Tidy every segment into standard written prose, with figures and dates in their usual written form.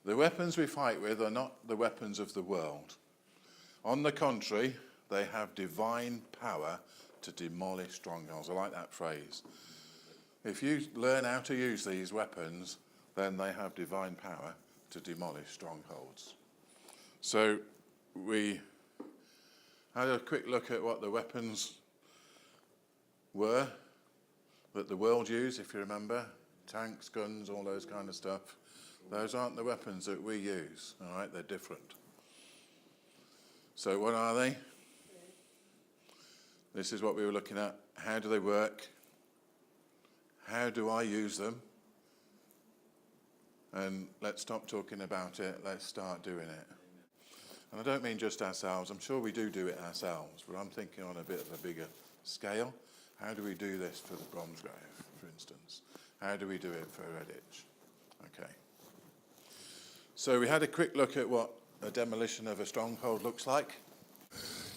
The weapons we fight with are not the weapons of the world. On the contrary, they have divine power to demolish strongholds. I like that phrase. If you learn how to use these weapons, then they have divine power to demolish strongholds. So we had a quick look at what the weapons were that the world used, if you remember. Tanks, guns, all those kind of stuff. Those aren't the weapons that we use, all right? They're different. So what are they? This is what we were looking at. How do they work? How do I use them? And let's stop talking about it. Let's start doing it. And I don't mean just ourselves. I'm sure we do it ourselves, but I'm thinking on a bit of a bigger scale. How do we do this for the Bromsgrove, for instance? How do we do it for Redditch? Okay. So we had a quick look at what a demolition of a stronghold looks like.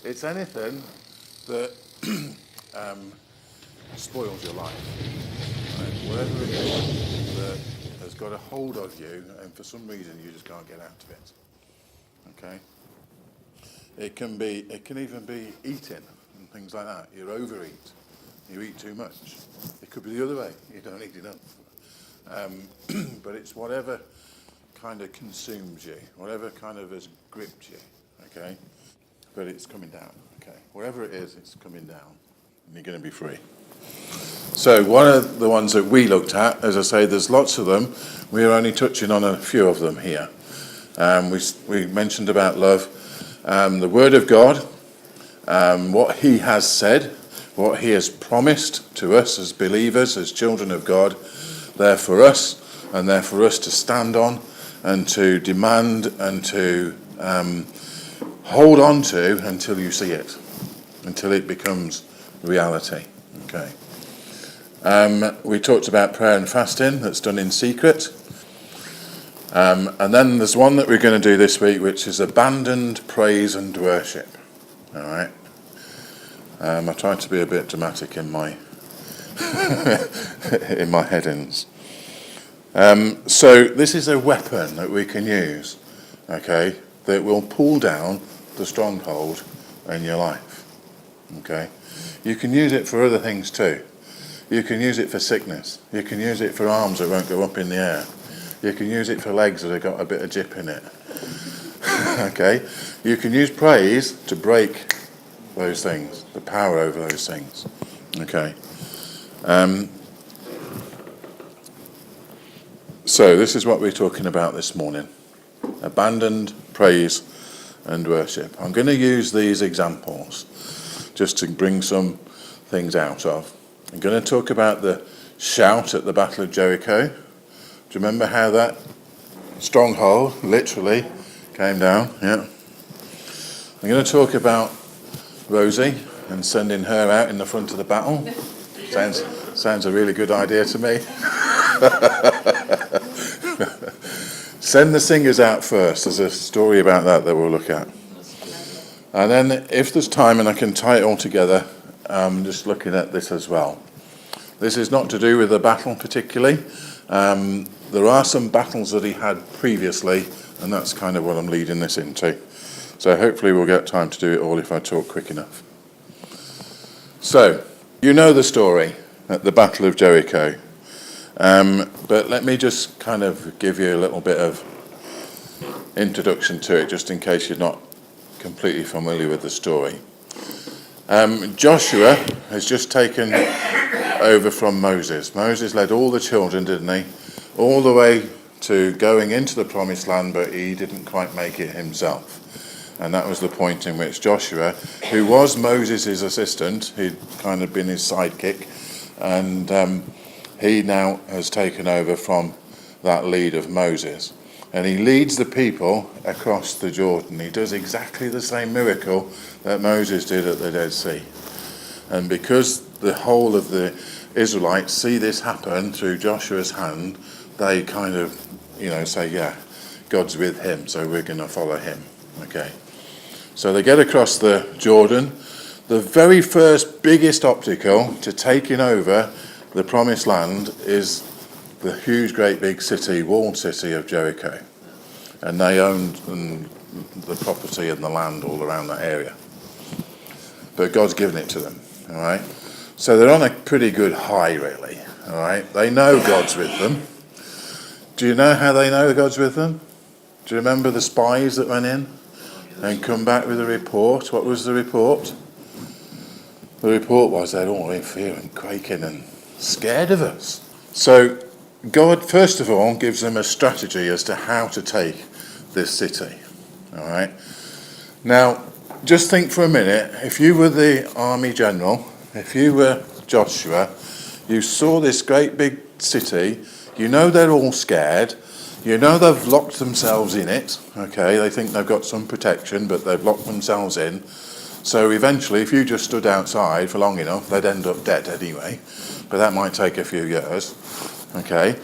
It's anything that spoils your life. Right? Whatever it is that has got a hold of you and for some reason you just can't get out of it. Okay? It can even be eating and things like that. You overeat. You eat too much. It could be the other way. You don't eat enough. But it's whatever kind of consumes you, whatever kind of has gripped you, okay? But it's coming down, okay? Wherever it is, it's coming down, and you're going to be free. So one of the ones that we looked at, as I say, there's lots of them. We are only touching on a few of them here. We mentioned about love, the Word of God, what He has said, what He has promised to us as believers, as children of God. They're for us, and they're for us to stand on and to demand and to hold on to until you see it, until it becomes reality. Okay. We talked about prayer and fasting that's done in secret. And then there's one that we're going to do this week, which is abandoned praise and worship. All right. I tried to be a bit dramatic in my in my headings. So this is a weapon that we can use, okay, that will pull down the stronghold in your life. Okay, you can use it for other things too. You can use it for sickness. You can use it for arms that won't go up in the air. You can use it for legs that have got a bit of jip in it. Okay, you can use praise to break those things, the power over those things. Okay. So this is what we're talking about this morning. Abandoned praise and worship. I'm going to use these examples just to bring some things out of. I'm going to talk about the shout at the Battle of Jericho. Do you remember how that stronghold literally came down? Yeah. I'm going to talk about Rosie and sending her out in the front of the battle. Sounds a really good idea to me. Send the singers out first. There's a story about that we'll look at. And then if there's time and I can tie it all together, I'm just looking at this as well. This is not to do with the battle particularly. There are some battles that he had previously, and that's kind of what I'm leading this into. So hopefully we'll get time to do it all if I talk quick enough. So, you know the story at the Battle of Jericho. But let me just kind of give you a little bit of introduction to it, just in case you're not completely familiar with the story. Joshua has just taken over from Moses. Moses led all the children, didn't he? All the way to going into the promised land, but he didn't quite make it himself. And that was the point in which Joshua, who was Moses' assistant, he'd kind of been his sidekick, and he now has taken over from that lead of Moses. And he leads the people across the Jordan. He does exactly the same miracle that Moses did at the Dead Sea. And because the whole of the Israelites see this happen through Joshua's hand, they kind of, say, yeah, God's with him, so we're going to follow him. Okay. So they get across the Jordan. The very first biggest obstacle to taking over the promised land is the huge, great big city, walled city of Jericho. and they owned the property and the land all around that area. But God's given it to them, all right? So they're on a pretty good high, really, all right? They know God's with them. Do you know how they know God's with them? Do you remember the spies that went in and come back with a report? What was the report? The report was they'd all in fear and quaking and scared of us. So God, first of all, gives them a strategy as to how to take this city, all right? Now, just think for a minute, if you were the army general, if you were Joshua, you saw this great big city, you know they're all scared, you know they've locked themselves in it, okay, they think they've got some protection, but they've locked themselves in. So eventually, if you just stood outside for long enough, they'd end up dead anyway, but that might take a few years, okay.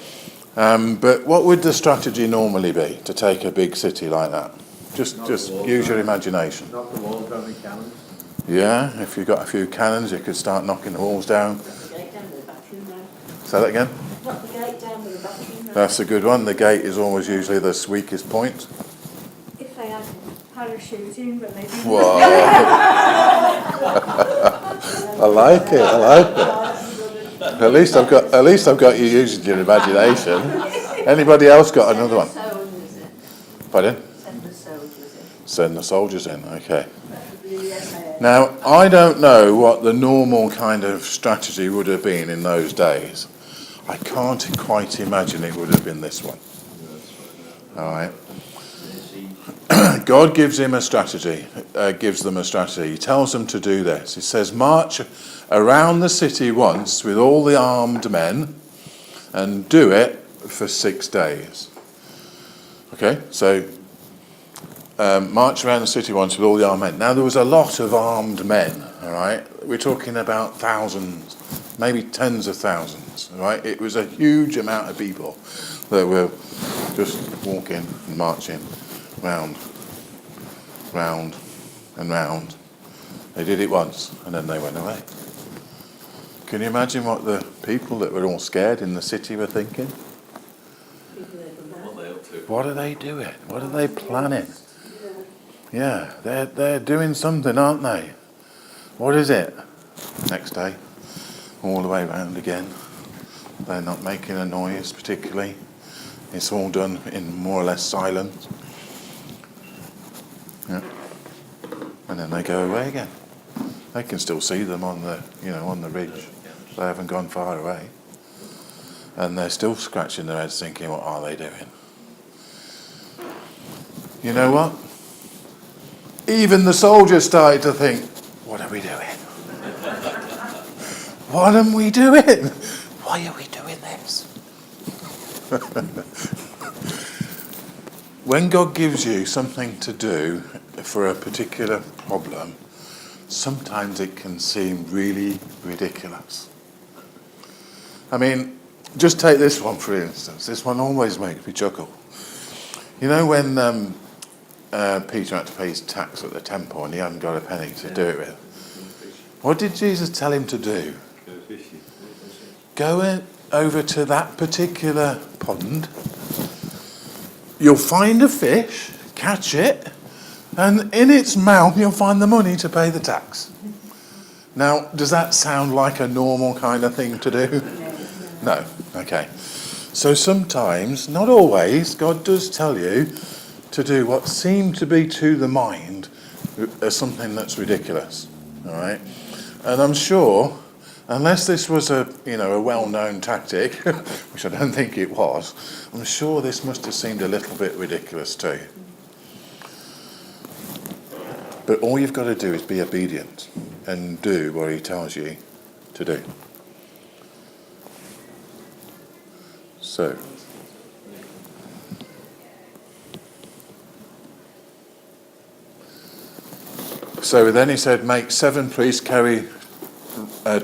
But what would the strategy normally be to take a big city like that? Just use your imagination. Knock the walls down with cannons. Yeah, if you've got a few cannons, you could start knocking the walls down. Knock the gate down with a battery ram. Say that again? Knock the gate down with a battery ram. That's a good one. The gate is always usually the weakest point. If they had parachuting, but they didn't. Wow. I like it. I like it. At least I've got you using your imagination. Anybody else got another one? Soldiers in. Pardon? Send the soldiers in. Send the soldiers in. Okay. That would be the SAS. Now, I don't know what the normal kind of strategy would have been in those days. I can't quite imagine it would have been this one. All right. God gives him a strategy, gives them a strategy. He tells them to do this. He says, march around the city once with all the armed men and do it for 6 days. Okay, so march around the city once with all the armed men. Now, there was a lot of armed men, all right? We're talking about thousands, maybe tens of thousands, all right? It was a huge amount of people that were just walking and marching round, round and round. They did it once and then they went away. Can you imagine what the people that were all scared in the city were thinking? What are they doing? What are they planning? Yeah, they're doing something, aren't they? What is it? Next day, all the way round again. They're not making a noise particularly. It's all done in more or less silence. Yeah. And then they go away again. They can still see them on the ridge. They haven't gone far away. And they're still scratching their heads thinking, what are they doing? You know what? Even the soldiers started to think, what are we doing? What am we doing? Why are we doing this? When God gives you something to do for a particular problem, sometimes it can seem really ridiculous. I mean, just take this one for instance. This one always makes me chuckle. You know when Peter had to pay his tax at the temple and he hadn't got a penny to do it with? What did Jesus tell him to do? Go over to that particular pond. You'll find a fish, catch it, and in its mouth you'll find the money to pay the tax. Now, does that sound like a normal kind of thing to do? No. Okay. So sometimes, not always, God does tell you to do what seems to be to the mind something that's ridiculous. All right? And I'm sure, unless this was a well-known tactic, which I don't think it was, I'm sure this must have seemed a little bit ridiculous too. But all you've got to do is be obedient and do what he tells you to do. So then he said, make 7 priests carry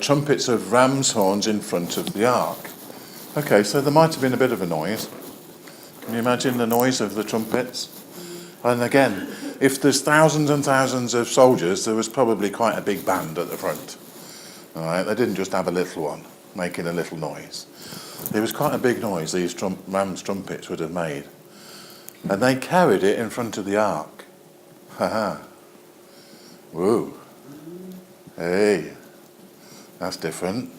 trumpets of ram's horns in front of the ark. Okay, so there might have been a bit of a noise. Can you imagine the noise of the trumpets? And again, if there's thousands and thousands of soldiers, there was probably quite a big band at the front. All right, they didn't just have a little one making a little noise. It was quite a big noise these ram's trumpets would have made. And they carried it in front of the ark. Ha. Whoa. Hey. That's different.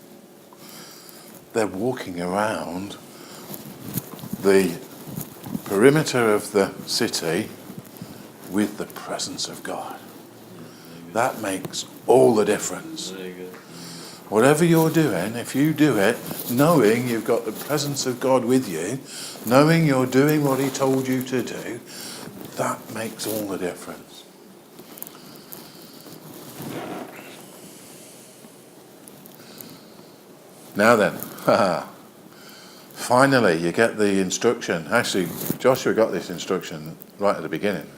They're walking around the perimeter of the city with the presence of God. That makes all the difference. Whatever you're doing, if you do it knowing you've got the presence of God with you, knowing you're doing what he told you to do, that makes all the difference. Now then, finally you get the instruction. Actually, Joshua got this instruction right at the beginning.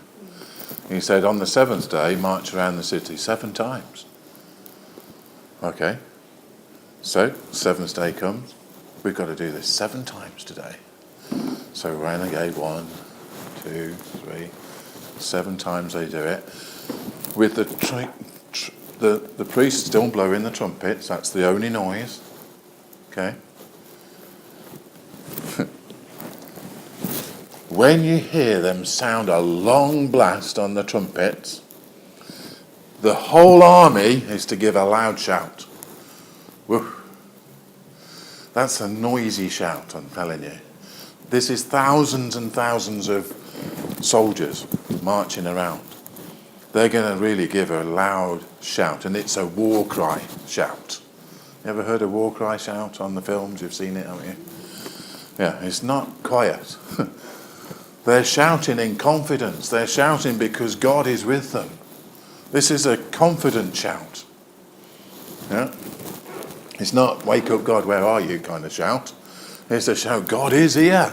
He said, on the 7th day, march around the city 7 times. Okay. So, 7th day comes. We've got to do this 7 times today. So renegade 1, 2, 3, 7 times they do it. With the priest still blowing the trumpets. That's the only noise. Okay. When you hear them sound a long blast on the trumpets, the whole army is to give a loud shout. Woo. That's a noisy shout, I'm telling you. This is thousands and thousands of soldiers marching around. They're going to really give a loud shout, and it's a war cry shout. You ever heard a war cry shout on the films? You've seen it, haven't you? Yeah, it's not quiet. They're shouting in confidence. They're shouting because God is with them. This is a confident shout. Yeah? It's not, wake up God, where are you kind of shout. It's a shout, God is here.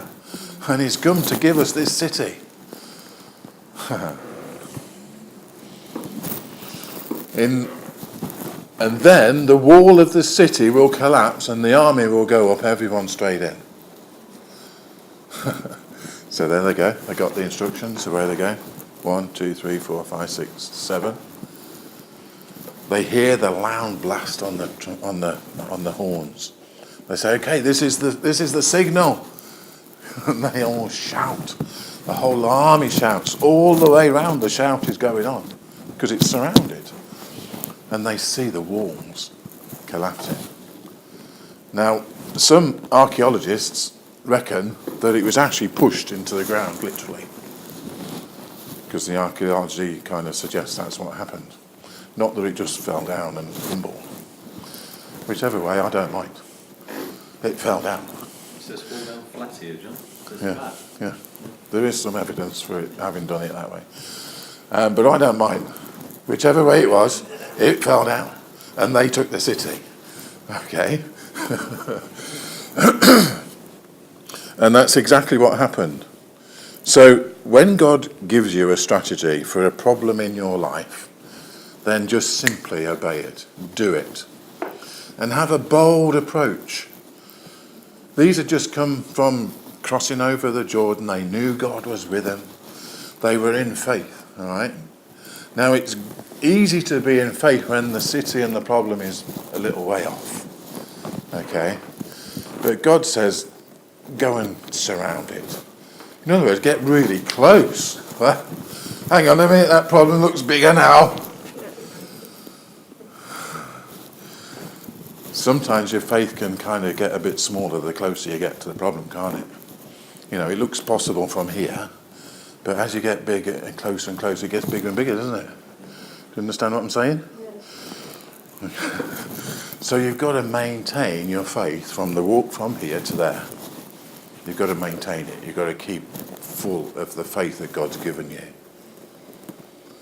And he's come to give us this city. And then the wall of the city will collapse and the army will go up, everyone straight in. So there they go. They got the instructions. So where they go? 1, 2, 3, 4, 5, 6, 7. They hear the loud blast on the horns. They say, "Okay, this is the signal." And they all shout. The whole army shouts. All the way around the shout is going on because it's surrounded. And they see the walls collapsing. Now, some archaeologists reckon that it was actually pushed into the ground, literally. Because the archaeology kind of suggests that's what happened. Not that it just fell down and crumbled. Whichever way, I don't mind. It fell down. It says fall down flat here, John. Yeah. There is some evidence for it having done it that way. But I don't mind. Whichever way it was, it fell down. And they took the city. Okay. And that's exactly what happened. So when God gives you a strategy for a problem in your life, then just simply obey it. Do it. And have a bold approach. These had just come from crossing over the Jordan. They knew God was with them. They were in faith, all right? Now, it's easy to be in faith when the city and the problem is a little way off, okay? But God says, go and surround it. In other words, get really close. Well, hang on a minute, that problem looks bigger now. Sometimes your faith can kind of get a bit smaller the closer you get to the problem, can't it? You know, it looks possible from here, but as you get bigger and closer, it gets bigger and bigger, doesn't it? Do you understand what I'm saying? Yes. So you've got to maintain your faith from the walk from here to there. You've got to maintain it. You've got to keep full of the faith that God's given you.